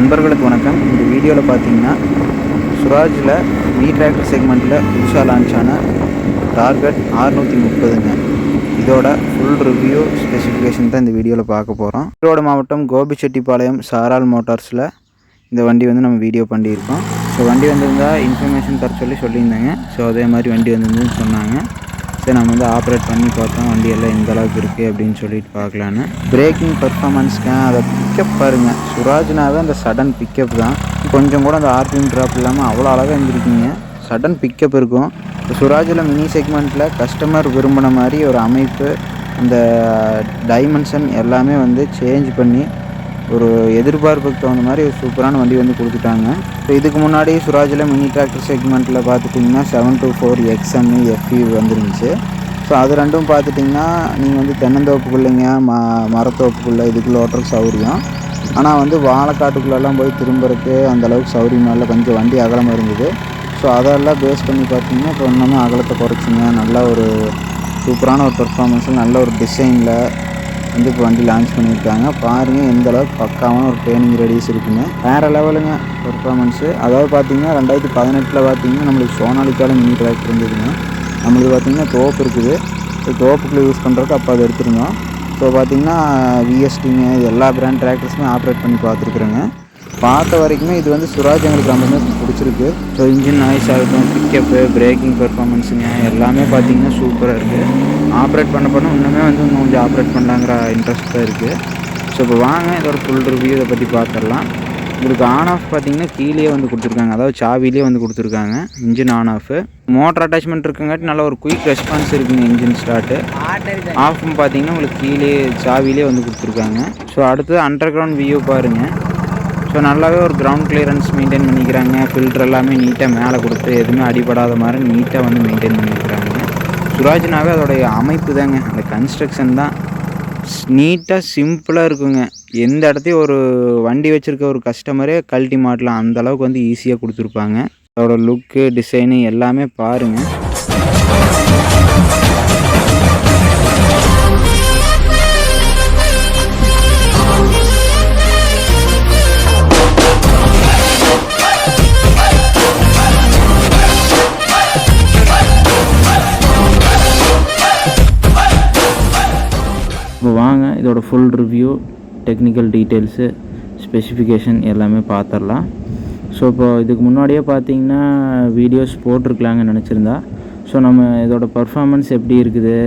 நண்பர்களுக்கு வணக்கம். இந்த வீடியோவில் பார்த்தீங்கன்னா சுராஜில் மினி டிராக்டர் செக்மெண்ட்டில் புதுசாக லான்ச் ஆன டார்கெட் 630ங்க. இதோட ஃபுல் ரிவ்யூ ஸ்பெசிஃபிகேஷன் தான் இந்த வீடியோவில் பார்க்க போகிறோம். ஈரோடு மாவட்டம் கோபிச்செட்டிப்பாளையம் சாரால் மோட்டார்ஸில் இந்த வண்டி வந்து நம்ம வீடியோ பண்ணியிருக்கோம். ஸோ வண்டி வந்திருந்தால் இன்ஃபர்மேஷன் தர சொல்லியிருந்தாங்க. ஸோ அதே மாதிரி வண்டி வந்திருந்துன்னு சொன்னாங்க. சரி, நம்ம வந்து ஆப்ரேட் பண்ணி பார்த்தோம் வண்டி எல்லாம் எந்த அளவுக்கு இருக்குது அப்படின்னு சொல்லிட்டு பார்க்கலான்னு. பிரேக்கிங் பர்ஃபார்மன்ஸ்க்கு அதை பிக்கப் பாருங்கள். சுராஜ்னாவே அந்த சடன் பிக்கப் தான். கொஞ்சம் கூட அந்த ஆர்பிஎம் ட்ராப் இல்லாமல் அவ்வளோ அழகாக இருந்திருக்கீங்க. சடன் பிக்கப் இருக்கும். இப்போ சுராஜில் மினி செக்மெண்ட்டில் கஸ்டமர் விரும்பின மாதிரி ஒரு அமைப்பு, அந்த டைமென்ஷன் எல்லாமே வந்து சேஞ்ச் பண்ணி ஒரு எதிர்பார்ப்புக்கு தகுந்த மாதிரி ஒரு சூப்பரான வண்டி வந்து கொடுத்துட்டாங்க. இப்போ இதுக்கு முன்னாடி சுராஜில் மினி டிராக்டர் செக்மெண்ட்டில் பார்த்துட்டிங்கன்னா 724 XM FE வந்துருந்துச்சு. ஸோ அது ரெண்டும் பார்த்துட்டிங்கன்னா நீங்கள் வந்து தென்னந்தோப்புக்குள்ளைங்க மரத்தோப்புக்குள்ளே இதுக்குள்ளே ஓட்டுறதுக்கு சௌகரியம். ஆனால் வந்து வாழைக்காட்டுக்குள்ளெல்லாம் போய் திரும்புறதுக்கு அந்தளவுக்கு சௌகரியமாக இல்லை, கொஞ்சம் வண்டி அகலமாக இருந்தது. ஸோ அதெல்லாம் பேஸ் பண்ணி பார்த்தீங்கன்னா இப்போ இன்னுமே அகலத்தை குறைச்சிங்க. நல்ல ஒரு சூப்பரான ஒரு பெர்ஃபார்மன்ஸில் நல்ல ஒரு டிசைனில் வந்து இப்போ வண்டி லான்ச் பண்ணியிருக்காங்க. பாருங்கள் எந்த அளவுக்கு பக்காவான ஒரு ட்ரெயினிங் ரெடியூஸ் இருக்குங்க. வேறு லெவலுங்க பெர்ஃபார்மன்ஸு. அதாவது பார்த்திங்கன்னா 2018 பார்த்திங்கன்னா நம்மளுக்கு சோனாலிக்கால மினி டிராக்டர் இருந்ததுங்க. நம்மளுக்கு பார்த்திங்கன்னா தோப்பு இருக்குது. ஸோ தோப்புக்குள்ளே யூஸ் பண்ணுறதுக்கு அப்போ அதை எடுத்துருந்தோம். ஸோ பார்த்திங்கன்னா விஎஸ்டிங்க இது எல்லா பிராண்ட் டிராக்டர்ஸுமே ஆப்ரேட் பண்ணி பார்த்துருக்குறேங்க. பார்த்த வரைக்குமே இது வந்து சுராஜ் எங்களுக்கு ரொம்பவே பிடிச்சிருக்கு. ஸோ இன்ஜின் நாய்ஸ் ஆகட்டும், பிக்கப்பு, பிரேக்கிங் பெர்ஃபார்மன்ஸுங்க எல்லாமே பார்த்திங்கன்னா சூப்பராக இருக்குது. ஆப்ரேட் பண்ண இன்னுமே வந்து இன்னும் கொஞ்சம் ஆப்ரேட் பண்ணலாங்கிற இன்ட்ரெஸ்ட் தான் இருக்குது. ஸோ இப்போ வாங்க இதோட ஃபுல் ரிவ்யூ இதை பற்றி பார்த்துடலாம். உங்களுக்கு ஆன் ஆஃப் பார்த்திங்கன்னா கீழே வந்து கொடுத்துருக்காங்க, அதாவது சாவிலே வந்து கொடுத்துருக்காங்க. Engine on off, motor attachment இருக்குங்காட்டி நல்ல ஒரு குயிக் ரெஸ்பான்ஸ் இருக்குங்க. இன்ஜின் ஸ்டார்ட்டு ஆஃப்னு பார்த்திங்கன்னா உங்களுக்கு கீழே சாவிலே வந்து கொடுத்துருக்காங்க. ஸோ அடுத்தது அண்டர் கிரவுண்ட் வியூ பாருங்கள். ஸோ நல்லாவே ஒரு கிரவுண்ட் கிளியரன்ஸ் மெயின்டைன் பண்ணிக்கிறாங்க. ஃபில்டர் எல்லாமே நீட்டாக மேலே கொடுத்து எதுவுமே அடிபடாத மாதிரி நீட்டாக வந்து மெயின்டைன் பண்ணிக்கிறாங்க. சுராஜ்னாவே அதோடைய அமைப்பு தாங்க, அந்த கன்ஸ்ட்ரக்ஷன் தான் நீட்டாக சிம்பிளாக இருக்குங்க. எந்த இடத்தையும் ஒரு வண்டி வச்சுருக்க ஒரு கஸ்டமரே கழட்டி மாட்டலாம், அந்தளவுக்கு வந்து ஈஸியாக கொடுத்துருப்பாங்க. அதோட லுக்கு, டிசைனு எல்லாமே பாருங்கள். இப்போ வாங்க இதோட full review, technical details, specification எல்லாமே பார்த்துடலாம். ஸோ இப்போ இதுக்கு முன்னாடியே பார்த்தீங்கன்னா வீடியோஸ் போட்டிருக்கலாங்கன்னு நினச்சிருந்தா. ஸோ நம்ம இதோட பர்ஃபார்மன்ஸ் எப்படி இருக்குது,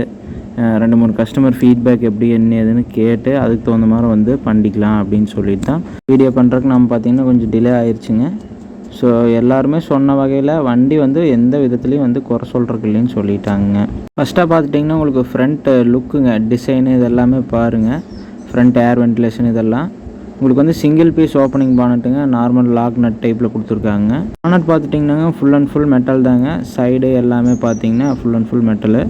2-3 கஸ்டமர் ஃபீட்பேக் எப்படி என்ன ஏதுன்னு கேட்டு அதுக்கு தகுந்த மாதிரி வந்து பண்ணிக்கலாம் அப்படின்னு சொல்லிட்டு தான் வீடியோ பண்ணுறதுக்கு நம்ம பார்த்திங்கன்னா கொஞ்சம் டிலே ஆயிடுச்சுங்க. ஸோ எல்லாருமே சொன்ன வகையில் வண்டி வந்து எந்த விதத்துலேயும் வந்து குறை சொல்கிறதுக்கு இல்லைன்னு சொல்லிட்டாங்க. ஃபஸ்ட்டாக பார்த்துட்டிங்கன்னா உங்களுக்கு ஃப்ரண்ட் லுக்குங்க, டிசைனு இதெல்லாமே பாருங்கள். ஃப்ரண்ட் ஏர் வென்டிலேஷன் இதெல்லாம் உங்களுக்கு வந்து சிங்கிள் பீஸ் ஓப்பனிங் பானட்டுங்க. நார்மல் லாக் நட் டைப்பில் கொடுத்துருக்காங்க. பானட் பார்த்துட்டிங்கன்னாங்க ஃபுல் அண்ட் ஃபுல் மெட்டல் தாங்க. சைடு எல்லாமே பார்த்தீங்கன்னா ஃபுல் அண்ட் ஃபுல் மெட்டலு.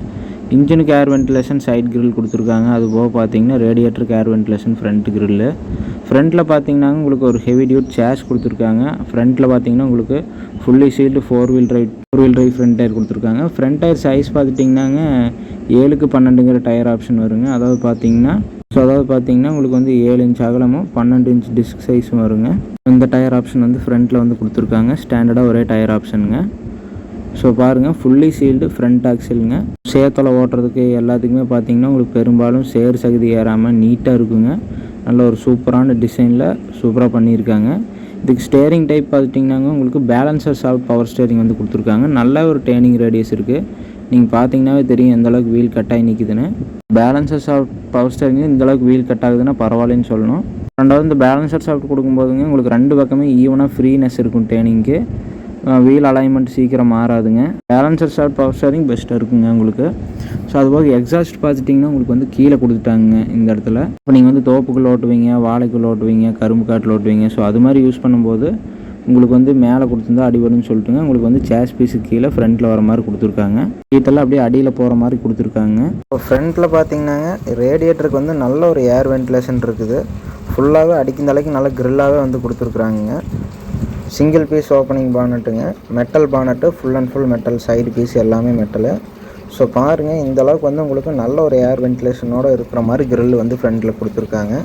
இன்ஜினுக்கு ஏர் வென்டிலேஷன் சைட் கிரில் கொடுத்துருக்காங்க. அது போக பார்த்தீங்கன்னா ரேடியேட்டருக்கு ஏர் வென்டிலேஷன் ஃப்ரண்ட் கிரில்லு. ஃப்ரண்ட்டில் பார்த்தீங்கன்னா உங்களுக்கு ஒரு ஹெவி டியூட் சேஸ் கொடுத்துருக்காங்க. ஃப்ரண்ட்டில் பார்த்தீங்கன்னா உங்களுக்கு fully sealed 4 wheel drive front tyre கொடுத்துருக்காங்க. ஃப்ரண்ட் டயர் சைஸ் பார்த்துட்டிங்கன்னாங்க 7x12 டயர் ஆப்ஷன் வருங்க. அதாவது பார்த்தீங்கன்னா உங்களுக்கு வந்து 7 இன்ச் அகலமும் 12 இன்ச் டிஸ்க் சைஸும் வருங்க. இந்த டயர் ஆப்ஷன் வந்து ஃப்ரண்ட்டில் வந்து கொடுத்துருக்காங்க. ஸ்டாண்டர்டாக ஒரே டயர் ஆப்ஷனுங்க. ஸோ பாருங்கள் ஃபுல்லி சீல்டு ஃப்ரண்ட் ஆக்சிலுங்க. சேத்துல ஓட்டுறதுக்கு எல்லாத்துக்குமே பார்த்தீங்கன்னா உங்களுக்கு பெரும்பாலும் சேர் சகுதி ஏறாமல் நீட்டாக இருக்குங்க. நல்ல ஒரு சூப்பரான டிசைனில் சூப்பராக பண்ணியிருக்காங்க. இதுக்கு ஸ்டேரிங் டைப் பார்த்துட்டிங்கன்னாங்க உங்களுக்கு பேலன்சர் சாஃப்ட் பவர் ஸ்டேரிங் வந்து கொடுத்துருக்காங்க. நல்ல ஒரு டேர்னிங் ரேடியஸ் இருக்குது. நீங்கள் பார்த்தீங்கன்னாவே தெரியும் எந்தளவுக்கு வீல் கட் ஆகி நிற்குதுன்னு. பேலன்சர் சாஃப்ட் பவர் ஸ்டேரிங் இந்தளவுக்கு வீல் கட் ஆகுதுன்னா பரவாயில்லன்னு சொல்லணும். ரெண்டாவது இந்த பேலன்சர் சாஃப்ட் கொடுக்கும்போதுங்க உங்களுக்கு 2 பக்கமே ஈவனாக ஃப்ரீனஸ் இருக்கும். டேர்னிங்க்கு வீல் அலைன்மெண்ட் சீக்கிரம் மாறாதுங்க. பேலன்சர் ஷாஃப்ட் பவர் ஸ்டேரிங் பெஸ்ட்டாக இருக்குங்க உங்களுக்கு. ஸோ அதுபோக எக்ஸாஸ்ட் பார்த்துட்டிங்கன்னா உங்களுக்கு வந்து கீழே கொடுத்துட்டாங்க இந்த இடத்துல. இப்போ நீங்கள் வந்து தோப்புக்குள்ளே ஓட்டுவீங்க, வாழைக்குள்ளே ஓட்டுவீங்க, கரும்பு காட்டில் ஓட்டுவீங்க. ஸோ அது மாதிரி யூஸ் பண்ணும்போது உங்களுக்கு வந்து மேலே கொடுத்துருந்தா அடிபடுன்னு சொல்லிட்டுங்க உங்களுக்கு வந்து சேஸ் பீஸுக்கு கீழே ஃப்ரண்ட்டில் வர மாதிரி கொடுத்துருக்காங்க. சீட்டெல்லாம் அப்படியே அடியில் போகிற மாதிரி கொடுத்துருக்காங்க. இப்போ ஃப்ரண்ட்டில் பார்த்தீங்கன்னாங்க ரேடியேட்டருக்கு வந்து நல்ல ஒரு ஏர் வென்டிலேஷன் இருக்குது. ஃபுல்லாகவே அடிக்கும் தலைக்கு நல்ல கிரில்லாகவே வந்து கொடுத்துருக்குறாங்க. சிங்கிள் பீஸ் ஓப்பனிங் பானட்டுங்க, metal bonnet, full and full metal. Side piece எல்லாமே மெட்டலு. ஸோ பாருங்கள் இந்தளவுக்கு வந்து உங்களுக்கு நல்ல ஒரு ஏர் வென்டிலேஷனோடு இருக்கிற மாதிரி கிரில் வந்து ஃப்ரண்ட்டில் கொடுத்துருக்காங்க.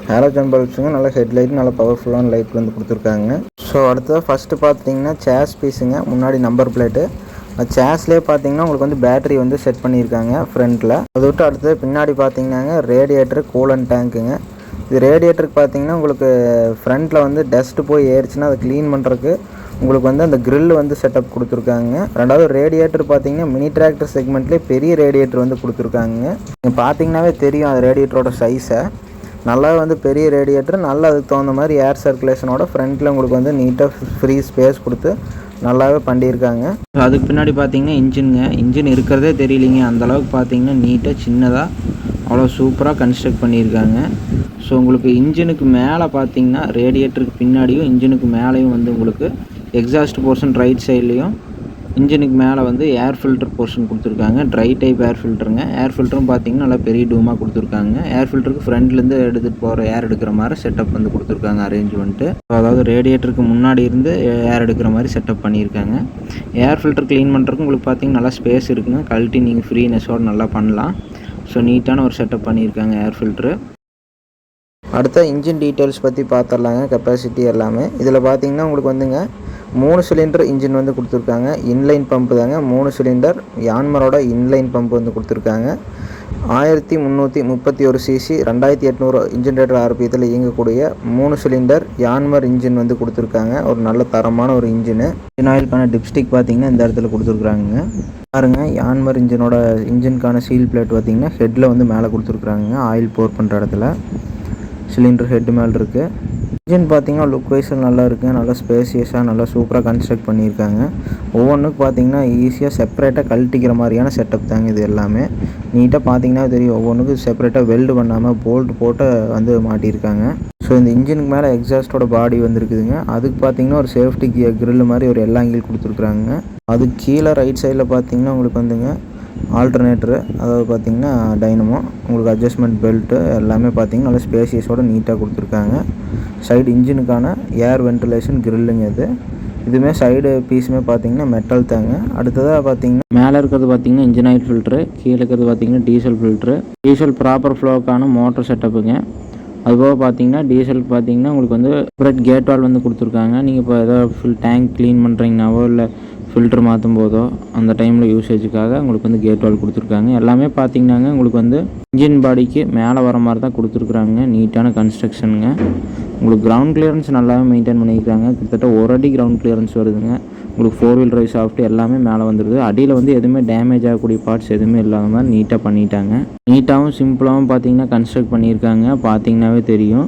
ஹாலோஜன் பல்ப்ஸுங்க, நல்ல ஹெட்லைட், நல்ல பவர்ஃபுல்லான லைட் வந்து கொடுத்துருக்காங்க. ஸோ அடுத்தது ஃபஸ்ட்டு பார்த்தீங்கன்னா சேஸ் பீஸுங்க, முன்னாடி நம்பர் பிளேட்டு. சேஸ்லேயே பார்த்தீங்கன்னா உங்களுக்கு வந்து பேட்டரி வந்து செட் பண்ணியிருக்காங்க ஃப்ரண்ட்டில். அதை விட்டு அடுத்தது பின்னாடி பார்த்தீங்கன்னாங்க ரேடியேட்டர், கூலன் டேங்க்குங்க. இது ரேடியேட்டருக்கு பார்த்தீங்கன்னா உங்களுக்கு ஃப்ரண்ட்டில் வந்து டஸ்ட்டு போய் ஏறிச்சுன்னா அதை க்ளீன் பண்ணுறதுக்கு உங்களுக்கு வந்து அந்த க்ரில் வந்து செட்டப் கொடுத்துருக்காங்க. ரெண்டாவது ரேடியேட்டர் பார்த்தீங்கன்னா மினி டிராக்டர் செக்மெண்ட்லேயே பெரிய ரேடியேட்டர் வந்து கொடுத்துருக்காங்க. நீங்கள் பார்த்தீங்கன்னாவே தெரியும் அந்த ரேடியேட்டரோட சைஸை. நல்லா வந்து பெரிய ரேடியேட்டர், நல்லா அதுக்கு தகுந்த மாதிரி ஏர் சர்க்குலேஷனோட ஃப்ரண்ட்டில் உங்களுக்கு வந்து நீட்டாக ஃப்ரீ ஸ்பேஸ் கொடுத்து நல்லாவே பண்ணியிருக்காங்க. அதுக்கு பின்னாடி பார்த்தீங்கன்னா இன்ஜின் இருக்கிறதே தெரியலிங்க, அந்தளவுக்கு பார்த்தீங்கன்னா நீட்டாக சின்னதாக அவ்வளோ சூப்பராக கன்ஸ்ட்ரக்ட் பண்ணியிருக்காங்க. ஸோ உங்களுக்கு இன்ஜினுக்கு மேலே பார்த்தீங்கன்னா ரேடியேட்டருக்கு பின்னாடியும் இன்ஜினுக்கு மேலேயும் வந்து உங்களுக்கு எக்ஸாஸ்ட் போர்ஷன் ரைட் சைட்லேயும் இன்ஜினுக்கு மேலே வந்து ஏர் ஃபில்டர் போர்ஷன் கொடுத்துருக்காங்க. ட்ரை டைப் ஏர் ஃபில்டருங்க. ஏர் ஃபில்டரும் பார்த்தீங்கன்னா நல்லா பெரிய டூமாக கொடுத்துருக்காங்க. ஏர் ஃபில்டருக்கு ஃப்ரண்ட்லேருந்து எடுத்துகிட்டு போகிற ஏர் எடுக்கிற மாதிரி செட்டப் வந்து கொடுத்துருக்காங்க அரேஞ்ச்மெண்ட்டு. அதாவது ரேடியேட்டருக்கு முன்னாடி இருந்து ஏர் எடுக்கிற மாதிரி செட்டப் பண்ணியிருக்காங்க. ஏர் ஃபில்டர் க்ளீன் பண்ணுறதுக்கு உங்களுக்கு பார்த்தீங்கன்னா நல்லா ஸ்பேஸ் இருக்குங்க, கழட்டி நீங்கள் ஃப்ரீனஸோடு நல்லா பண்ணலாம். ஸோ நீட்டான ஒரு செட்டப் பண்ணியிருக்காங்க ஏர் ஃபில்ட்ரு. அடுத்த இன்ஜின் டீட்டெயில்ஸ் பற்றி பார்த்துடலாங்க, கெப்பாசிட்டி எல்லாமே. இதில் பார்த்தீங்கன்னா உங்களுக்கு வந்துங்க 3 சிலிண்டர் இன்ஜின் வந்து கொடுத்துருக்காங்க. இன்லைன் பம்பு தாங்க, 3 சிலிண்டர் யான்மரோட இன்லைன் பம்பு வந்து கொடுத்துருக்காங்க. 1331 சிசி 2800 இன்ஜின் ரேட்டர் ஆர்பிஎத்தில் இயங்கக்கூடிய 3 சிலிண்டர் யான்மர் இன்ஜின் வந்து கொடுத்துருக்காங்க. ஒரு நல்ல தரமான ஒரு இன்ஜின் ஆயிலுக்கான டிப்ஸ்டிக் பார்த்தீங்கன்னா இந்த இடத்துல கொடுத்துருக்குறாங்க பாருங்க. யான்மர் இன்ஜினுக்கான சீல் பிளேட் பார்த்தீங்கன்னா ஹெட்டில் வந்து மேலே கொடுத்துருக்குறாங்க. ஆயில் போர் பண்ணுற இடத்துல சிலிண்டர் ஹெட் மேலே இருக்குது. இன்ஜின் பார்த்தீங்கன்னா லுக் வைஸில் நல்லா இருக்குங்க, நல்லா ஸ்பேசியஸாக நல்லா சூப்பராக கன்ஸ்ட்ரக்ட் பண்ணியிருக்காங்க. ஒவ்வொன்றுக்கு பார்த்தீங்கன்னா ஈஸியாக செப்பரேட்டாக கழட்டிக்கிற மாதிரியான செட்டப் தாங்க இது எல்லாமே. நீட்டாக பார்த்தீங்கன்னா தெரியும், ஒவ்வொன்றுக்கும் செப்பரேட்டாக வெல்டு பண்ணாமல் போல்ட் போட்டு வந்து மாட்டியிருக்காங்க. ஸோ இந்த இன்ஜினுக்கு மேலே எக்ஸாஸ்டோட பாடி வந்துருக்குதுங்க. அதுக்கு பார்த்தீங்கன்னா ஒரு சேஃப்டி கிரில் மாதிரி ஒரு எல்லா ஆங்கிள் கொடுத்துருக்குறாங்க. அதுக்கு கீழே ரைட் சைடில் பார்த்தீங்கன்னா உங்களுக்கு வந்துங்க ஆல்டர்னேட்டரு, அதாவது பார்த்தீங்கன்னா டைனமோ, உங்களுக்கு அட்ஜஸ்ட்மெண்ட் பெல்ட்டு எல்லாமே பார்த்தீங்கன்னா நல்லா ஸ்பேசியஸோடு நீட்டாக கொடுத்துருக்காங்க. சைடு இன்ஜினுக்கான ஏர் வென்டிலேஷன் கிரில்லுங்க இது. இதுவுமே சைடு பீஸுமே பார்த்தீங்கன்னா மெட்டல் தாங்க. அடுத்ததாக பார்த்தீங்கன்னா மேலே இருக்கிறது பார்த்தீங்கன்னா இன்ஜின் ஆயில் ஃபில்ட்ரு, கீழே இருக்கிறது பார்த்தீங்கன்னா டீசல் ஃபில்ட்ரு. டீசல் ப்ராப்பர் ஃப்ளோக்கான மோட்டர் செட்டப்புங்க. அதுபோக பார்த்தீங்கன்னா டீசலுக்கு பார்த்தீங்கன்னா உங்களுக்கு வந்து செப்பரேட் கேட் வால் வந்து கொடுத்துருக்காங்க. நீங்கள் இப்போ ஏதாவது டேங்க் க்ளீன் பண்ணுறீங்கனாவோ இல்லை ஃபில்ட்ரு மாற்றும் போதோ அந்த டைமில் யூசேஜுக்காக உங்களுக்கு வந்து கேட் வால் கொடுத்துருக்காங்க. எல்லாமே பார்த்தீங்கன்னாங்க உங்களுக்கு வந்து இன்ஜின் பாடிக்கு மேலே வர மாதிரி தான் கொடுத்துருக்குறாங்க. நீட்டான கன்ஸ்ட்ரக்ஷனுங்க. உங்களுக்கு கிரவுண்ட் கிளியரன்ஸ் நல்லாவே மெயின்டைன் பண்ணியிருக்காங்க. கிட்டத்தட்ட 1 அடி கிரவுண்ட் கிளியரன்ஸ் வருதுங்க. உங்களுக்கு 4 வீல் டிரைவ் சாஃப்ட் எல்லாமே மேலே வந்துடுது. அடியில் வந்து எதுவுமே டேமேஜ் ஆகக்கூடிய பார்ட்ஸ் எதுவுமே இல்லாத மாதிரி நீட்டாக பண்ணிட்டாங்க. நீட்டாகவும் சிம்பிளாகவும் பார்த்தீங்கன்னா கன்ஸ்ட்ரக்ட் பண்ணியிருக்காங்க, பார்த்தீங்கன்னாவே தெரியும்.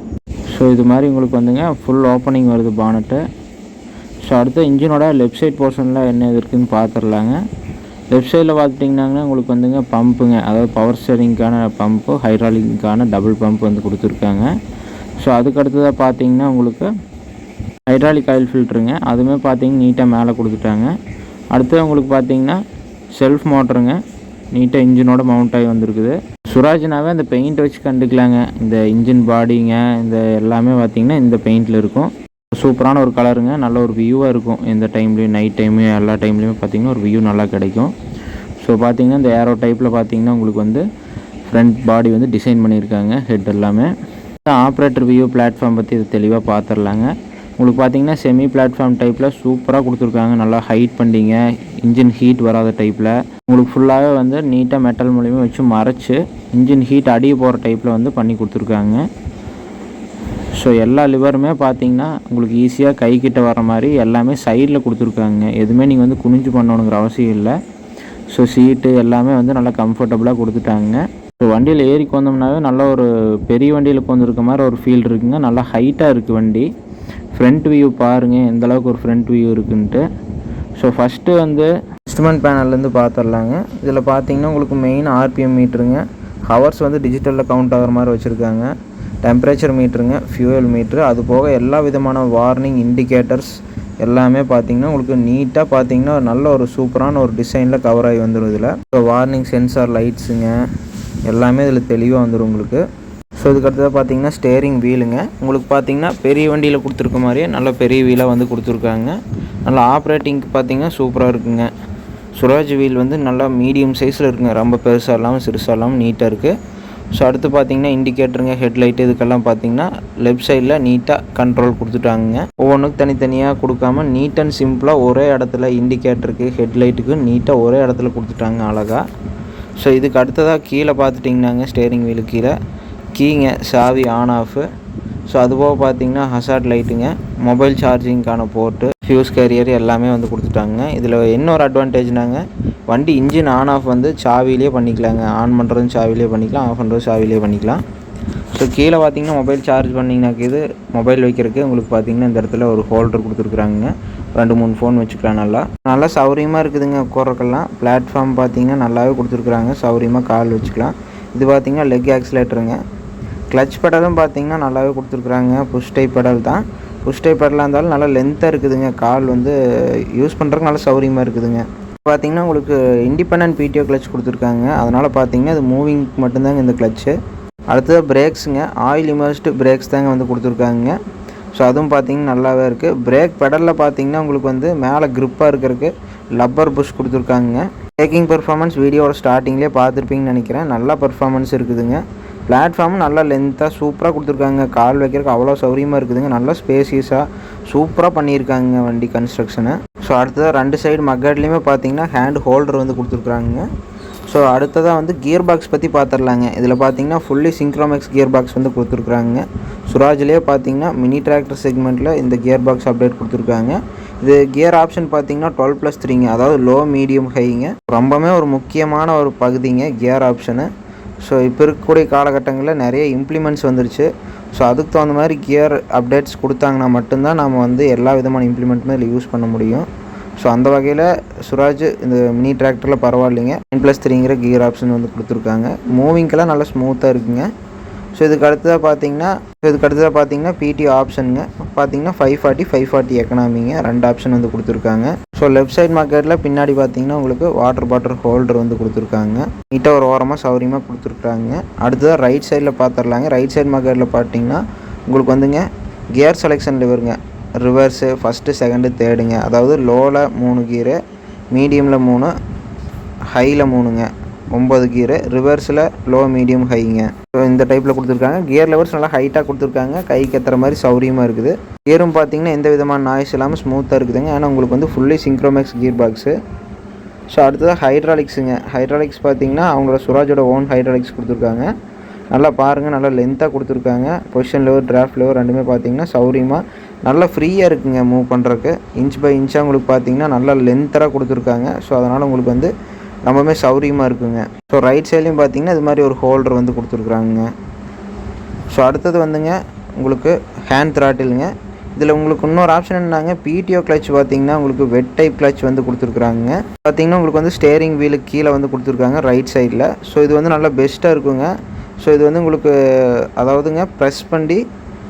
ஸோ இது மாதிரி உங்களுக்கு வந்துங்க ஃபுல் ஓப்பனிங் வருது பானட்டு. ஸோ அடுத்த இன்ஜினோட லெஃப்ட் சைட் போர்ஷனில் என்ன இருக்குதுன்னு பார்த்துடலாங்க. லெஃப்ட் சைடில் பார்த்துட்டிங்கன்னாங்கன்னா உங்களுக்கு வந்துங்க பம்புங்க, அதாவது பவர் ஸ்டேரிங்க்கான பம்பு, ஹைட்ராலிக்கான டபுள் பம்ப் வந்து கொடுத்துருக்காங்க. ஸோ அதுக்கு அடுத்ததாக பார்த்தீங்கன்னா உங்களுக்கு ஹைட்ராலிக் ஆயில் ஃபில்ட்ருங்க, அதுவுமே பார்த்தீங்கன்னா நீட்டாக மேலே கொடுத்துட்டாங்க. அடுத்து உங்களுக்கு பார்த்தீங்கன்னா செல்ஃப் மோட்டருங்க, நீட்டாக இன்ஜினோட மவுண்ட் ஆகி வந்துருக்குது. சுராஜ்னாவே அந்த பெயிண்ட் வச்சு கண்டுக்கலாங்க. இந்த இன்ஜின் பாடிங்க இந்த எல்லாமே பார்த்தீங்கன்னா இந்த பெயிண்டில் இருக்கும். சூப்பரான ஒரு கலருங்க, நல்ல ஒரு வியூவாக இருக்கும். எந்த டைம்லேயும் நைட் டைமு எல்லா டைம்லேயுமே பார்த்திங்கன்னா ஒரு வியூ நல்லா கிடைக்கும். ஸோ பார்த்திங்கன்னா இந்த ஏரோ டைப்பில் பார்த்திங்கன்னா உங்களுக்கு வந்து ஃப்ரண்ட் பாடி வந்து டிசைன் பண்ணியிருக்காங்க, ஹெட் எல்லாமே. ஆப்ரேட்டர் வியூ பிளாட்ஃபார்ம் பற்றி இது தெளிவாக பார்த்துடலாங்க. உங்களுக்கு பார்த்திங்கன்னா செமி பிளாட்ஃபார்ம் டைப்பில் சூப்பராக கொடுத்துருக்காங்க. நல்லா ஹைட் பண்ணிங்க, இன்ஜின் ஹீட் வராத டைப்பில் உங்களுக்கு ஃபுல்லாகவே வந்து நீட்டாக மெட்டல் மூலியமாக வச்சு மறைச்சி இன்ஜின் ஹீட் அடிய போகிற டைப்பில் வந்து பண்ணி கொடுத்துருக்காங்க. ஸோ எல்லா லிவருமே பார்த்தீங்கன்னா உங்களுக்கு ஈஸியாக கைக்கிட்ட வர மாதிரி எல்லாமே சைடில் கொடுத்துருக்காங்க. எதுவுமே நீங்கள் வந்து குனிஞ்சு பண்ணணுங்கிற அவசியம் இல்லை. ஸோ சீட்டு எல்லாமே வந்து நல்லா கம்ஃபர்டபுளாக கொடுத்துட்டாங்க. ஸோ வண்டியில் ஏறி வந்தோம்னாவே நல்ல ஒரு பெரிய வண்டியில் வந்துருக்க மாதிரி ஒரு ஃபீல் இருக்குங்க. நல்லா ஹைட்டாக இருக்குது வண்டி. ஃப்ரண்ட் வியூ பாருங்கள் எந்தளவுக்கு ஒரு ஃப்ரண்ட் வியூ இருக்குன்ட்டு. ஸோ ஃபஸ்ட்டு வந்து இன்ஸ்ட்ருமெண்ட் பேனல்லேருந்து பார்த்துடலாங்க. இதில் பார்த்தீங்கன்னா உங்களுக்கு மெயின் ஆர்பிஎம் மீட்டருங்க, ஹவர்ஸ் வந்து டிஜிட்டலில் கவுண்ட் ஆகிற மாதிரி வச்சுருக்காங்க. டெம்பரேச்சர் மீட்டருங்க, ஃபியூயல் மீட்ரு, அது போக எல்லா விதமான வார்னிங் இண்டிகேட்டர்ஸ் எல்லாமே பார்த்தீங்கன்னா உங்களுக்கு நீட்டாக பார்த்தீங்கன்னா நல்ல ஒரு சூப்பரான ஒரு டிசைனில் கவர் ஆகி வந்துடும். இதில் ஸோ வார்னிங் சென்சார் லைட்ஸுங்க எல்லாமே இதில் தெளிவாக வந்துடும் உங்களுக்கு. ஸோ இதுக்கடுத்ததாக பார்த்தீங்கன்னா ஸ்டேரிங் வீலுங்க, உங்களுக்கு பார்த்தீங்கன்னா பெரிய வண்டியில் கொடுத்துருக்க மாதிரியே நல்ல பெரிய வீலாக வந்து கொடுத்துருக்காங்க. நல்லா ஆப்ரேட்டிங்க்கு பார்த்தீங்கன்னா சூப்பராக இருக்குங்க. சுராஜ் வீல் வந்து நல்லா மீடியம் சைஸில் இருக்குங்க, ரொம்ப பெருசாக இல்லாமல் சிறுசாக இல்லாமல் நீட்டாக இருக்குது. ஸோ அடுத்து பார்த்தீங்கன்னா இண்டிகேட்டருங்க, ஹெட்லைட்டு இதுக்கெல்லாம் பார்த்தீங்கன்னா லெஃப்ட் சைடில் நீட்டாக கண்ட்ரோல் கொடுத்துட்டாங்க. ஒவ்வொன்றுக்கு தனித்தனியாக கொடுக்காம நீட் அண்ட் சிம்பிளாக ஒரே இடத்துல இண்டிகேட்டருக்கு, ஹெட்லைட்டுக்கு நீட்டாக ஒரே இடத்துல கொடுத்துட்டாங்க அழகாக. ஸோ இதுக்கு அடுத்ததாக கீழே பார்த்துட்டிங்கன்னாங்க ஸ்டேரிங் வீலு கீழே கீங்க, சாவி ஆன் ஆஃபு. ஸோ அதுபோக பார்த்தீங்கன்னா ஹசார்ட் லைட்டுங்க, மொபைல் சார்ஜிங்க்கான போர்ட்டு, ஃபியூஸ் கேரியர் எல்லாமே வந்து கொடுத்துட்டாங்க. இதில் இன்னொரு அட்வான்டேஜ்னாங்க வண்டி இன்ஜின் ஆன் ஆஃப் வந்து சாவிலே பண்ணிக்கலாங்க. ஆன் பண்ணுறதும் சாவிலே பண்ணிக்கலாம், ஆஃப் பண்ணுறதும் சாவிலே பண்ணிக்கலாம். ஸோ கீழே பார்த்தீங்கன்னா மொபைல் சார்ஜ் பண்ணிங்கனாக்கு இது மொபைல் வைக்கிறதுக்கு உங்களுக்கு பார்த்தீங்கன்னா இந்த இடத்துல ஒரு ஹோல்டர் கொடுத்துருக்குறாங்க. 2-3 ஃபோன் வச்சுக்கலாம். நல்லா சௌரியமாக இருக்குதுங்க உட்காரக்கெல்லாம். பிளாட்ஃபார்ம் பார்த்தீங்கன்னா நல்லாவே கொடுத்துருக்குறாங்க, சௌரியமாக கால் வச்சுக்கலாம். இது பார்த்தீங்கன்னா லெக் ஆக்சிலேட்டருங்க. கிளச் பெடலும் பார்த்தீங்கன்னா நல்லாவே கொடுத்துருக்குறாங்க. புஷ் டைப் பெடல் தான். புஷ் டைப் பெடலாக இருந்தாலும் நல்லா லென்த்தாக இருக்குதுங்க. கால் வந்து யூஸ் பண்ணுறதுக்கு நல்லா சௌரியமாக இருக்குதுங்க. பார்த்தீங்கன்னா உங்களுக்கு இண்டிபெண்டன்ட் பிடிஓ கிளச் கொடுத்துருக்காங்க. அதனால் பார்த்தீங்கன்னா இது மூவிங் மட்டும்தாங்க இந்த கிளச்சு. அடுத்தது பிரேக்ஸுங்க, ஆயில் இமர்ஸ்டு பிரேக்ஸ் தாங்க வந்து கொடுத்துருக்காங்க. ஸோ அதுவும் பார்த்தீங்கன்னா நல்லாவே இருக்குது. பிரேக் பெடலில் பார்த்தீங்கன்னா உங்களுக்கு வந்து மேலே க்ரிப்பாக இருக்கிறதுக்கு லப்பர் புஷ் கொடுத்துருக்காங்க. பிரேக்கிங் பெர்ஃபார்மன்ஸ் வீடியோட ஸ்டார்டிங்லேயே பார்த்துருப்பீங்கன்னு நினைக்கிறேன். நல்லா பெர்ஃபார்மன்ஸ் இருக்குதுங்க. பிளாட்ஃபார்மும் நல்லா லென்த்தாக சூப்பராக கொடுத்துருக்காங்க. கால் வைக்கிறதுக்கு அவ்வளோ சௌரியமாக இருக்குதுங்க. நல்லா ஸ்பேசியஸாக சூப்பராக பண்ணியிருக்காங்க வண்டி கன்ஸ்ட்ரக்ஷனை. ஸோ அடுத்ததாக 2 சைடு மக்காட்லேயுமே பார்த்தீங்கன்னா ஹேண்ட் ஹோல்டர் வந்து கொடுத்துருக்குறாங்க. ஸோ அடுத்ததாக வந்து கியர் பாக்ஸ் பற்றி பார்த்துடலாங்க. இதில் பார்த்தீங்கன்னா ஃபுல்லி சிங்க்ரோமேக்ஸ் கியர் பாக்ஸ் வந்து கொடுத்துருக்குறாங்க. சுராஜ்லேயே பார்த்தீங்கன்னா மினி டிராக்டர் செக்மெண்ட்டில் இந்த கியர் பாக்ஸ் அப்டேட் கொடுத்துருக்காங்க. இது கியர் ஆப்ஷன் பார்த்தீங்கன்னா 12+3ங்க, அதாவது லோ, மீடியம், ஹைங்க. ரொம்பவே ஒரு முக்கியமான ஒரு பகுதிங்க கியர் ஆப்ஷனு. ஸோ இப்போ இருக்கக்கூடிய காலகட்டங்களில் நிறைய இம்ப்ளிமெண்ட்ஸ் வந்துருச்சு. ஸோ அதுக்கு தகுந்த மாதிரி கியர் அப்டேட்ஸ் கொடுத்தாங்கன்னா மட்டும்தான் நம்ம வந்து எல்லா விதமான இம்ப்ளிமெண்ட்டுமே இதில் யூஸ் பண்ண முடியும். ஸோ அந்த வகையில் சுராஜ் இந்த மினி டிராக்டரில் பரவாயில்லைங்க. 9+3ங்கிற கியர் ஆப்ஷன் வந்து கொடுத்துருக்காங்க. மூவிங்கெல்லாம் நல்லா ஸ்மூத்தாக இருக்குங்க. ஸோ இதுக்கு அடுத்ததாக பார்த்தீங்கன்னா பிடிஓ ஆப்ஷனுங்க. பார்த்தீங்கன்னா 540, 540 எக்கனாமிங்க 2 ஆப்ஷன் வந்து கொடுத்துருக்காங்க. ஸோ லெஃப்ட் சைட் மார்க்கெட்டில் பின்னாடி பார்த்தீங்கன்னா உங்களுக்கு வாட்டர் பாட்டில் ஹோல்டர் வந்து கொடுத்துருக்காங்க. நீட்டாக ஒரு ஓரமாக சௌரியமாக கொடுத்துருக்காங்க. அடுத்ததாக ரைட் சைடில் பார்த்துடலாங்க. ரைட் சைட் மார்க்கெட்டில் பார்த்தீங்கன்னா உங்களுக்கு வந்துங்க கியர் செலெக்ஷன் லிவருங்க. ரிவர்ஸு, ஃபஸ்ட்டு, செகண்டு, தேர்டுங்க. அதாவது லோவில் 3 கீரு, மீடியமில் 3, ஹையில் 3ங்க, 9 கீரு. ரிவர்ஸில் லோ, மீடியம், ஹைங்க. ஸோ இந்த டைப்பில் கொடுத்துருக்காங்க. கியர் லெவல்ஸ் நல்லா ஹைட்டாக கொடுத்துருக்காங்க. கைக்கு ஏற்றுற மாதிரி சௌரியமாக இருக்குது. கியரும் பார்த்தீங்கன்னா எந்த விதமான நாய்ஸ் இல்லாமல் ஸ்மூத்தாக இருக்குதுங்க. ஏன்னா உங்களுக்கு வந்து ஃபுல்லி சிங்க்ரோமேக்ஸ் கியர் பாக்ஸு. ஸோ அடுத்ததாக ஹைட்ராலிக்ஸுங்க. ஹைட்ராலிக்ஸ் பார்த்தீங்கன்னா அவங்களோட சுராஜோட ஓன் ஹைட்ராலிக்ஸ் கொடுத்துருக்காங்க. நல்லா பாருங்கள், நல்லா லென்த்தாக கொடுத்துருக்காங்க. பொசிஷன் லெவர், டிராஃப்ட் லெவர் ரெண்டுமே பார்த்தீங்கன்னா சௌரியமாக நல்லா ஃப்ரீயாக இருக்குங்க மூவ் பண்ணுறதுக்கு. இன்ச் பை இன்ச்சாக உங்களுக்கு பார்த்தீங்கன்னா நல்லா லென்த்தாக கொடுத்துருக்காங்க. ஸோ அதனால் உங்களுக்கு வந்து ரொம்பவே சௌரியமாக இருக்குங்க. ஸோ ரைட் சைட்லேயும் பார்த்தீங்கன்னா இது மாதிரி ஒரு ஹோல்டர் வந்து கொடுத்துருக்குறாங்க. ஸோ அடுத்தது வந்துங்க உங்களுக்கு ஹேண்ட் த்ராட்டிலுங்க. இதில் உங்களுக்கு இன்னொரு ஆப்ஷன் என்னன்னாங்க பிடிஓ கிளச் பார்த்தீங்கன்னா உங்களுக்கு வெட் டைப் கிளச் வந்து கொடுத்துருக்குறாங்க. பார்த்தீங்கன்னா உங்களுக்கு வந்து ஸ்டேரிங் வீலுக்கு கீழே வந்து கொடுத்துருக்காங்க ரைட் சைடில். ஸோ இது வந்து நல்லா பெஸ்ட்டாக இருக்குங்க. ஸோ இது வந்து உங்களுக்கு அதாவதுங்க ப்ரெஸ் பண்ணி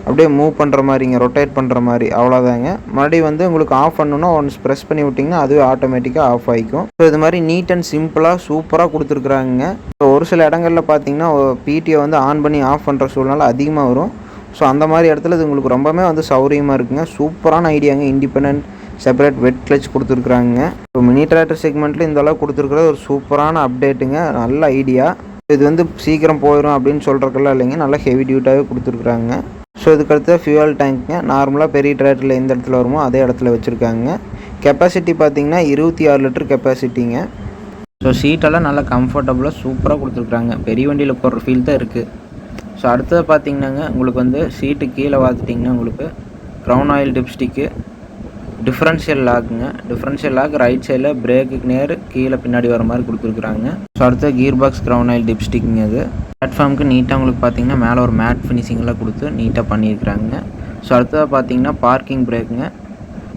அப்படியே மூவ் பண்ணுற மாதிரிங்க, ரொட்டேட் பண்ணுற மாதிரி, அவ்வளோதாங்க. மறுபடியும் வந்து உங்களுக்கு ஆஃப் பண்ணணுன்னா ஒன்ஸ் ப்ரெஸ் பண்ணி விட்டிங்கன்னா அதுவே ஆட்டோமேட்டிக்காக ஆஃப் ஆகிக்கும். ஸோ இது மாதிரி நீட் அண்ட் சிம்பிளாக சூப்பராக கொடுத்துருக்குறாங்க. ஸோ ஒரு சில இடங்களில் பார்த்தீங்கன்னா பிடிஓ வந்து ஆன் பண்ணி ஆஃப் பண்ணுற சூழ்நிலை அதிகமாக வரும். ஸோ அந்த மாதிரி இடத்துல இது உங்களுக்கு ரொம்பவே வந்து சௌரியமாக இருக்குங்க. சூப்பரான ஐடியாங்க. இண்டிபெண்டன்ட் செப்பரேட் வெட் கிளச் கொடுத்துருக்குறாங்க. ஸோ மினி டிராக்டர் செக்மெண்ட்டில் இந்த அளவுக்கு கொடுத்துருக்குறது ஒரு சூப்பரான அப்டேட்டுங்க. நல்ல ஐடியா. இது வந்து சீக்கிரம் போயிடும் அப்படின்னு சொல்கிறக்கெல்லாம் இல்லைங்க, நல்லா ஹெவி டியூட்டாகவே கொடுத்துருக்குறாங்க. ஸோ இதுக்கடுத்து ஃபியூவல் டேங்க்குங்க. நார்மலாக பெரிய டிராக்டரில் எந்த இடத்துல வருமோ அதே இடத்துல வச்சுருக்காங்க. கெப்பாசிட்டி பார்த்தீங்கன்னா 26 லிட்டர் கெப்பாசிட்டிங்க. ஸோ சீட்டெல்லாம் நல்லா கம்ஃபர்டபுளாக சூப்பராக கொடுத்துருக்குறாங்க. பெரிய வண்டியில் போடுற ஃபீல் தான் இருக்குது. ஸோ அடுத்தது பார்த்தீங்கன்னாங்க உங்களுக்கு வந்து சீட்டு கீழே பார்த்துட்டிங்கன்னா உங்களுக்கு க்ரௌன் ஆயில் டிப்ஸ்டிக்கு, டிஃப்ரென்ஷியல் லாக்குங்க. டிஃப்ரென்ஷியல் லாக் ரைட் சைடில் பிரேக்குக்கு நேர் கீழே பின்னாடி வர மாதிரி கொடுத்துருக்குறாங்க. ஸோ அடுத்து கியர் பாக்ஸ் க்ரௌன் ஆயில் டிப்ஸ்டிக்குங்க. அது பிளாட்ஃபார்முக்கு நீட்டாக உங்களுக்கு பார்த்தீங்கன்னா மேலே ஒரு மேட் ஃபினிஷிங்கெல்லாம் கொடுத்து நீட்டாக பண்ணியிருக்கிறாங்க. ஸோ அடுத்ததாக பார்த்தீங்கன்னா பார்க்கிங் பிரேக்குங்க.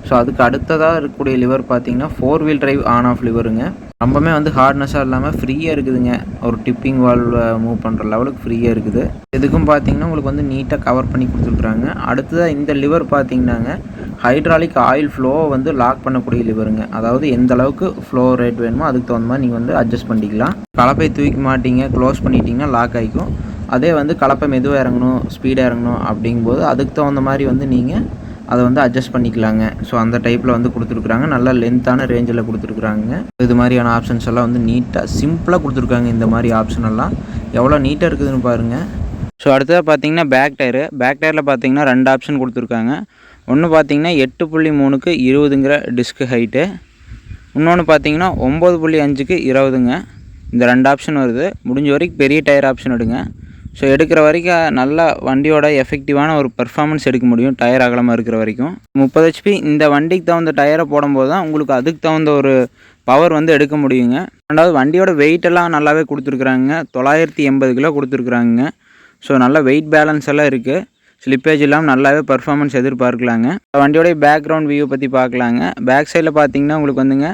ஸோ அதுக்கு அடுத்ததாக இருக்கக்கூடிய லிவர் பார்த்தீங்கன்னா 4 வீல் டிரைவ் ஆன் ஆஃப் லிவருங்க. ரொம்பவே வந்து ஹார்ட்னஸாக இல்லாமல் ஃப்ரீயாக இருக்குதுங்க. ஒரு டிப்பிங் வால்வ் மூவ் பண்ணுற லெவலுக்கு ஃப்ரீயாக இருக்குது. இதுக்கும் பார்த்தீங்கன்னா உங்களுக்கு வந்து நீட்டாக கவர் பண்ணி கொடுத்துருக்குறாங்க. அடுத்ததாக இந்த லிவர் பார்த்தீங்கன்னாங்க ஹைட்ராலிக் ஆயில் ஃப்ளோவை வந்து லாக் பண்ணக்கூடிய லிவருங்க. அதாவது எந்த அளவுக்கு ஃப்ளோ ரேட் வேணுமோ அதுக்கு தகுந்த மாதிரி நீங்கள் வந்து அட்ஜஸ்ட் பண்ணிக்கலாம். கலப்பை தூக்கி மாட்டிங்க, க்ளோஸ் பண்ணிட்டீங்கன்னா லாக் ஆகிக்கும். அதே வந்து கலப்பை மெதுவாக இறங்கணும், ஸ்பீடாக இறங்கணும் அப்படிங்கும்போது அதுக்கு தகுந்த மாதிரி வந்து நீங்கள் அதை வந்து அட்ஜஸ்ட் பண்ணிக்கலாங்க. ஸோ அந்த டைப்பில் வந்து கொடுத்துருக்குறாங்க. நல்லா லென்த்தான ரேஞ்சில் கொடுத்துருக்குறாங்க. இது மாதிரியான ஆப்ஷன்ஸ் எல்லாம் வந்து நீட்டாக சிம்பிளாக கொடுத்துருக்காங்க. இந்த மாதிரி ஆப்ஷன் எல்லாம் எவ்வளோ நீட்டாக இருக்குதுன்னு பாருங்கள். ஸோ அடுத்ததாக பார்த்தீங்கன்னா பேக் டயரில் பார்த்தீங்கன்னா 2 ஆப்ஷன் கொடுத்துருக்காங்க. ஒன்று பார்த்தீங்கன்னா 8.3க்கு 20ங்கிற டிஸ்க் ஹைட்டு, இன்னொன்று பார்த்தீங்கன்னா 9.5க்கு 20ங்க. இந்த 2 ஆப்ஷன் வருது. முடிஞ்ச வரைக்கும் பெரிய டயர் ஆப்ஷன் எடுங்க. ஸோ எடுக்கிற வரைக்கும் நல்லா வண்டியோட எஃபெக்டிவான ஒரு பர்ஃபார்மன்ஸ் எடுக்க முடியும். டயர் அகலமாக இருக்கிற வரைக்கும் 30 HP இந்த வண்டிக்கு தகுந்த டயரை போடும்போது தான் உங்களுக்கு அதுக்கு தகுந்த ஒரு பவர் வந்து எடுக்க முடியுங்க. ரெண்டாவது வண்டியோட வெயிட்டெல்லாம் நல்லாவே கொடுத்துருக்குறாங்க. 980 கிலோ கொடுத்துருக்குறாங்க. ஸோ நல்ல வெயிட் பேலன்ஸ் எல்லாம் இருக்குது. ஸ்லிப்பேஜ் இல்லாமல் நல்லாவே பர்ஃபார்மன்ஸ் எதிர்பார்க்கலாங்க. வண்டியோடைய பேக்ரவுண்ட் வியூ பற்றி பார்க்கலாங்க. பேக் சைடில் பார்த்தீங்கன்னா உங்களுக்கு வந்துங்க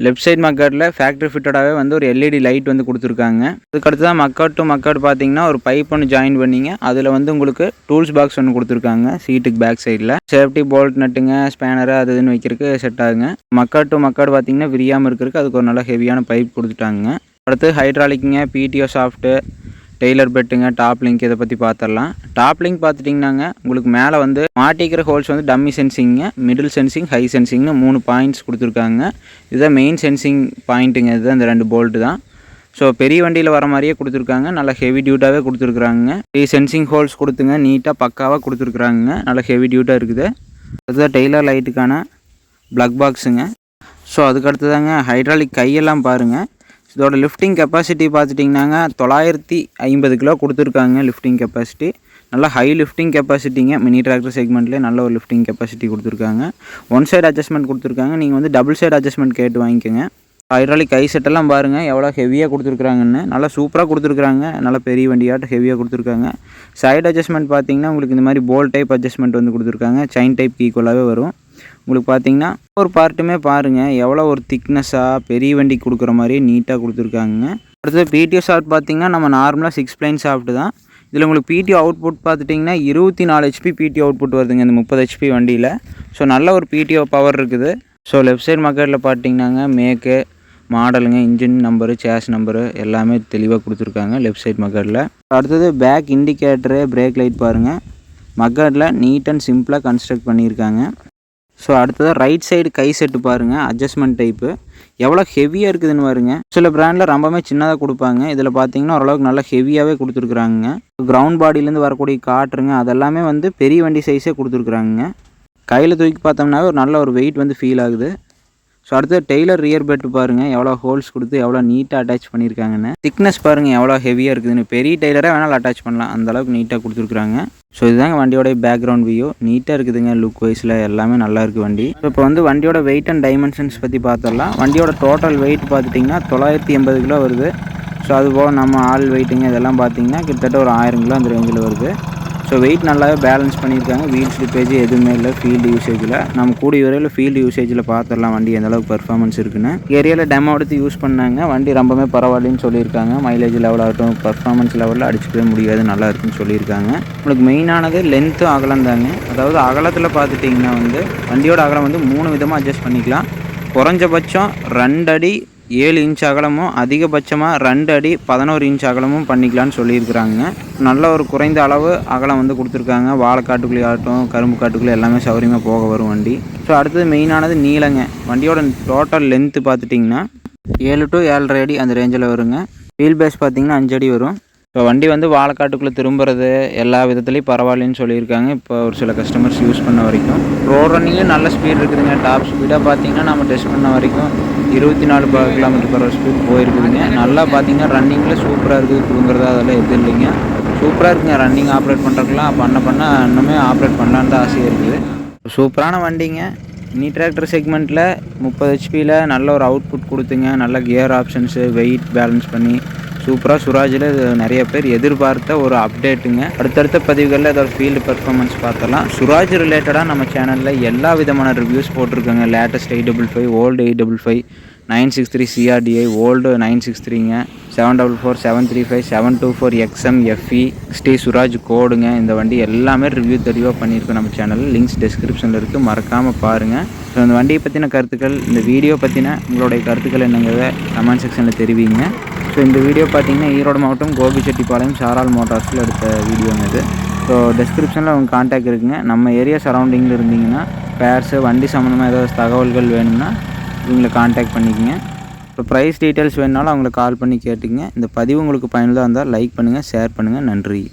லெஃப்ட் சைட் மக்கார்டில் ஃபேக்ட்ரி ஃபிட்டடாகவே வந்து ஒரு LED லைட் வந்து கொடுத்துருக்காங்க. அதுக்கடுத்து தான் மக்கார்ட் டு மக்கார்ட் பார்த்தீங்கன்னா ஒரு பைப் ஒன்று ஜாயின் பண்ணிங்க. அதில் வந்து உங்களுக்கு டூல்ஸ் பாக்ஸ் ஒன்று கொடுத்துருக்காங்க. சீட்டுக்கு பேக் சைடில் சேஃப்டி போல்ட் நட்டுங்க, ஸ்பேனரு அது இதுன்னு வைக்கிறதுக்கு செட் ஆகுங்க. மக்கார்ட் டு மக்கார்ட் பார்த்தீங்கன்னா விரியாமல் இருக்கிறதுக்கு அதுக்கு ஒரு நல்ல ஹெவியான பைப் கொடுத்துட்டாங்க. அடுத்து ஹைட்ராலிக்குங்க, PTO சாஃப்ட்டு, டெய்லர் பெட்டுங்க, டாப் லிங்க் இதை பற்றி பார்த்துடலாம். டாப் லிங்க் பார்த்துட்டிங்கன்னாங்க உங்களுக்கு மேலே வந்து மாட்டிக்கிற ஹோல்ஸ் வந்து டம்மி சென்சிங்க, மிடில் சென்சிங், ஹை சென்சிங்னு 3 பாயிண்ட்ஸ் கொடுத்துருக்காங்க. இதுதான் மெயின் சென்சிங் பாயிண்ட்டுங்க. இதுதான் இந்த 2 போல்ட்டு தான். ஸோ பெரிய வண்டியில் வர மாதிரியே கொடுத்துருக்காங்க. நல்லா ஹெவி டியூட்டாகவே கொடுத்துருக்குறாங்க. 3 சென்சிங் ஹோல்ஸ் கொடுத்துங்க நீட்டாக பக்காவாக கொடுத்துருக்குறாங்க. நல்லா ஹெவி டியூட்டாக இருக்குது. அதுதான் டெய்லர் லைட்டுக்கான ப்ளக் பாக்ஸுங்க. ஸோ அதுக்கடுத்து தாங்க ஹைட்ராலிக் கையெல்லாம் பாருங்கள். இதோட லிஃப்டிங் கெப்பாசிட்டி பார்த்துட்டிங்கன்னாங்க 950 கிலோ கொடுத்துருக்காங்க. லிஃப்டிங் கெப்பாசிட்டி நல்லா ஹை லிஃப்டிங் கெப்பாசிட்டிங்க. மினி டிராக்டர் செக்மெண்ட்லேயே நல்ல ஒரு லிஃப்டிங் கெப்பாசிட்டி கொடுத்துருக்காங்க. 1 சைடு அட்ஜஸ்ட்மெண்ட் கொடுத்துருக்காங்க. நீங்கள் வந்து டபுள் சைடு அட்ஜஸ்ட்மெண்ட் கேட்டு வாங்கிக்கோங்க. ஹைட்ராலிக் கை செட்டெல்லாம் பாருங்கள் எவ்வளோ ஹெவியாக கொடுத்துருக்குறாங்கன்னு. நல்லா சூப்பராக கொடுத்துருக்குறாங்க. நல்லா பெரிய வண்டியாட்ட ஹெவியாக கொடுத்துருக்காங்க. சைடு அட்ஜஸ்ட்மெண்ட் பார்த்தீங்கன்னா உங்களுக்கு இந்த மாதிரி போல்ட் டைப் அட்ஜஸ்ட்மெண்ட் வந்து கொடுத்துருக்காங்க. செயின் டைப் ஈக்குவலாகவே வரும். உங்களுக்கு பார்த்தீங்கன்னா ஒரு பார்ட்டுமே பாருங்கள் எவ்வளோ ஒரு திக்னஸாக பெரிய வண்டி கொடுக்குற மாதிரியே நீட்டாக கொடுத்துருக்காங்க. அடுத்தது PTO சாஃப்ட் பார்த்தீங்கன்னா நம்ம நார்மலாக 6 பிளைன் சாஃப்ட்டு தான். இதில் உங்களுக்கு PTO அவுட்புட் பார்த்துட்டிங்கன்னா 24 HP PTO அவுட்புட் வருதுங்க இந்த 30 HP வண்டியில். ஸோ நல்ல ஒரு PTO பவர் இருக்குது. ஸோ லெஃப்ட் சைடு மக்கார்டில் பார்த்தீங்கன்னாங்க மேக்கு, மாடலுங்க, இன்ஜின் நம்பரு, சேஸ் நம்பரு எல்லாமே தெளிவாக கொடுத்துருக்காங்க லெஃப்ட் சைடு மக்கார்டில். அடுத்தது பேக் இண்டிகேட்டரு, பிரேக் லைட் பாருங்கள் மக்கார்டில் நீட் அண்ட் சிம்பிளாக கன்ஸ்ட்ரக்ட் பண்ணியிருக்காங்க. ஸோ அடுத்ததாக ரைட் சைடு கை செட்டு பாருங்கள் அட்ஜஸ்ட்மெண்ட் டைப்பு எவ்வளோ ஹெவியாக இருக்குதுன்னு பாருங்க. சில பிராண்டில் ரொம்பவே சின்னதாக கொடுப்பாங்க. இதில் பார்த்தீங்கன்னா ஓரளவுக்கு நல்லா ஹெவியாகவே கொடுத்துருக்குறாங்க. கிரவுண்ட் பாடியிலேருந்து வரக்கூடிய காற்றுங்க அதெல்லாமே வந்து பெரிய வண்டி சைஸே கொடுத்துருக்குறாங்க. கையில் தூக்கி பார்த்தோம்னாவே ஒரு நல்ல ஒரு வெயிட் வந்து ஃபீல் ஆகுது. ஸோ அடுத்து டெய்லர் ரியர் பெட்டு பாருங்கள் எவ்வளோ ஹோல்ஸ் கொடுத்து எவ்வளோ நீட்டாக அட்டாச் பண்ணியிருக்காங்கன்னு. திக்னஸ் பாருங்கள் எவ்வளோ ஹெவியாக இருக்குதுன்னு. பெரிய டெய்லராக வேணாலும் அட்டாச் பண்ணலாம் அந்தளவுக்கு நீட்டாக கொடுத்துருக்குறாங்க. ஸோ இதுதாங்க வண்டியோடைய பேக்ரவுண்ட் வியூ. நீட்டாக இருக்குதுங்க. லுக் வைஸில் எல்லாமே நல்லா இருக்குது வண்டி. இப்போ வந்து வண்டியோட வெயிட் அண்ட் டைமென்ஷன்ஸ் பற்றி பார்த்துடலாம். வண்டியோட டோட்டல் வெயிட் பார்த்துட்டிங்கன்னா 980 கிலோ வருது. ஸோ அதுபோக நம்ம ஆள் வெயிட்டுங்க இதெல்லாம் பார்த்தீங்கன்னா கிட்டத்தட்ட ஒரு 1000 கிலோ அந்த ரேஞ்சில் வருது. ஸோ வெயிட் நல்லாவே பேலன்ஸ் பண்ணியிருக்காங்க. வீல் ஸ்லிப்பேஜ் எதுவுமே இல்லை ஃபீல்டு யூசேஜில். நம்ம கூடிய வரையில் ஃபீல்டு யூசேஜில் பார்த்துடலாம் வண்டி எந்தளவுக்கு பர்ஃபார்மன்ஸ் இருக்குன்னு. ஏரியாவில் டெமோ எடுத்து யூஸ் பண்ணாங்க. வண்டி ரொம்பவே பரவாயில்லன்னு சொல்லியிருக்காங்க. மைலேஜ் லெவல் ஆகட்டும் பர்ஃபார்மன்ஸ் லெவலில் அடிச்சுக்கவே முடியாது நல்லா இருக்குன்னு சொல்லியிருக்காங்க. உங்களுக்கு மெயினானது லென்த்தும் அகலம் தாங்க. அதாவது அகலத்தில் பார்த்துட்டிங்கன்னா வந்து வண்டியோட அகலம் வந்து 3 விதமாக அட்ஜஸ்ட் பண்ணிக்கலாம். குறைஞ்சபட்சம் 2 அடி 7 இன்ச் அகலமும் அதிகபட்சமாக 2 அடி 11 இன்ச் அகலமும் பண்ணிக்கலான்னு சொல்லியிருக்கிறாங்க. நல்ல ஒரு குறைந்த அளவு அகலம் வந்து கொடுத்துருக்காங்க. வாழைக்காட்டுக்குள்ளே ஆகட்டும் கரும்பு காட்டுக்குள்ளே எல்லாமே சௌரியமாக போக வரும் வண்டி. ஸோ அடுத்தது மெயினானது நீளங்க. வண்டியோட டோட்டல் லென்த்து பார்த்துட்டிங்கன்னா 7 to 7.5 அடி அந்த ரேஞ்சில் வருங்க. வீல் பேஸ் பார்த்திங்கன்னா 5 அடி வரும். இப்போ வண்டி வந்து வாழைக்காட்டுக்குள்ளே திரும்புறது எல்லா விதத்துலேயும் பரவாயில்லன்னு சொல்லியிருக்காங்க. இப்போ ஒரு சில கஸ்டமர்ஸ் யூஸ் பண்ண வரைக்கும் ரோட் ரன்னிங்லேயும் நல்ல ஸ்பீட் இருக்குதுங்க. டாப் ஸ்பீடாக பார்த்தீங்கன்னா நம்ம டெஸ்ட் பண்ண வரைக்கும் 24 km/h ஸ்பீட் போயிருக்குதுங்க. நல்லா பார்த்தீங்கன்னா ரன்னிங்கில் சூப்பராக இருக்குது. கொடுங்குறது அதெல்லாம் எதுவும் இல்லைங்க. சூப்பராக இருக்குங்க. ரன்னிங் ஆப்ரேட் பண்ணுறதுக்குலாம் பண்ண இன்னுமே ஆப்ரேட் பண்ணலான்னு தான் ஆசையாக இருக்குது. சூப்பரான வண்டிங்க. மினி டிராக்டர் செக்மெண்ட்டில் 30 HPயில் நல்ல ஒரு அவுட்புட் கொடுத்துங்க. நல்ல கியர் ஆப்ஷன்ஸு வெயிட் பேலன்ஸ் பண்ணி சூப்பராக சுராஜில் நிறைய பேர் எதிர்பார்த்த ஒரு அப்டேட்டுங்க. அடுத்தடுத்த பதிவுகளில் அதோட ஃபீல்டு பர்ஃபார்மன்ஸ் பார்த்தலாம். சுராஜ் ரிலேட்டடாக நம்ம சேனலில் எல்லா விதமான ரிவ்யூஸ் போட்டிருக்காங்க. லேட்டஸ்ட் 855, ஓல்டு 855, 963 CRDI, ஓல்டு 963ங்க, 744, 735, 724 XM FE, XT சுராஜ் கோடுங்க. இந்த வண்டி எல்லாமே ரிவ்யூ தெளிவாக பண்ணியிருக்கோம் நம்ம சேனலில். லிங்க்ஸ் டிஸ்கிரிப்ஷனில் இருக்குது, மறக்காமல் பாருங்கள். ஸோ இந்த வண்டியை பற்றின கருத்துக்கள், இந்த வீடியோ பற்றின உங்களுடைய கருத்துக்கள் என்னங்கிறத கமெண்ட் செக்ஷனில் தெரிவிங்க. ஸோ இந்த வீடியோ பார்த்தீங்கன்னா ஈரோடு மாவட்டம் கோபிச்செட்டிப்பாளையம் சாரால் மோட்டார்ஸில் எடுத்த வீடியோங்க இது. ஸோ டெஸ்கிரிப்ஷனில் அவங்க கான்டாக்ட் இருக்குங்க. நம்ம ஏரியா சரௌண்டிங்கில் இருந்தீங்கன்னா ஸ்பேர்ஸு வண்டி சம்மந்தமாக ஏதாவது தகவல்கள் வேணும்னா இவங்களை கான்டாக்ட் பண்ணிக்கங்க. இப்போ ப்ரைஸ் டீட்டெயில்ஸ் வேணுனாலும் அவங்கள கால் பண்ணி கேட்டுங்க. இந்த பதிவு உங்களுக்கு பயனுள்ளதாக இருந்தால் லைக் பண்ணுங்கள், ஷேர் பண்ணுங்கள். நன்றி.